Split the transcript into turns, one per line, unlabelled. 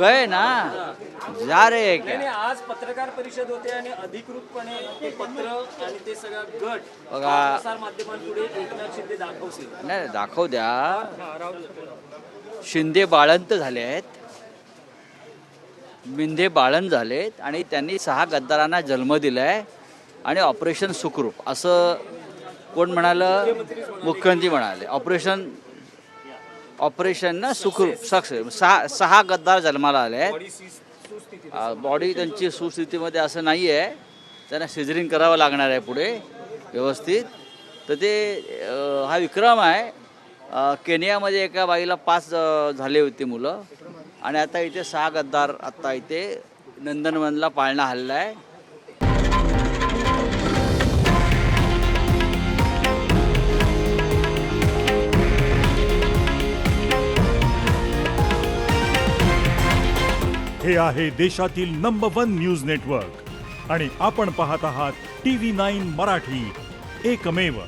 गए ना, जा रहे हैं
नाही,
क्या?
आज पत्रकार परिषद होते आणि अधिकृतपणे ते पत्र आणि ते सगळं गट
बघा.
प्रसार माध्यमांपुढे एकनाथ शिंदे दाखवतील.
नाही दाखव द्या.
हा, राहू दे.
शिंदे बाळंत झाले आहेत, मिंदे बाळंत झालेत आणि त्यांनी 6 गद्दारांना जन्म दिलाय आणि ऑपरेशन सुखरूप असं कोण म्हणालं? मुख्यमंत्री म्हणाले. ऑपरेशन ना सुखरूप सक्सेस. 6 गद्दार जन्माला आले आहेत. बॉडी त्यांची सुस्थितीमध्ये असं नाही आहे, त्यांना सिझरिंग करावं लागणार आहे पुढे व्यवस्थित. तर ते हा विक्रम आहे. केनियामध्ये एका बाईला 5 झाले होते मुलं आणि आता इथे 6 गद्दार आता इथे नंदनवनला पाळणा हल्ला आहे.
हे आहे देशातील नंबर 1 न्यूज नेटवर्क आणि आपण पाहत आहात TV9 मराठी, एकमेव.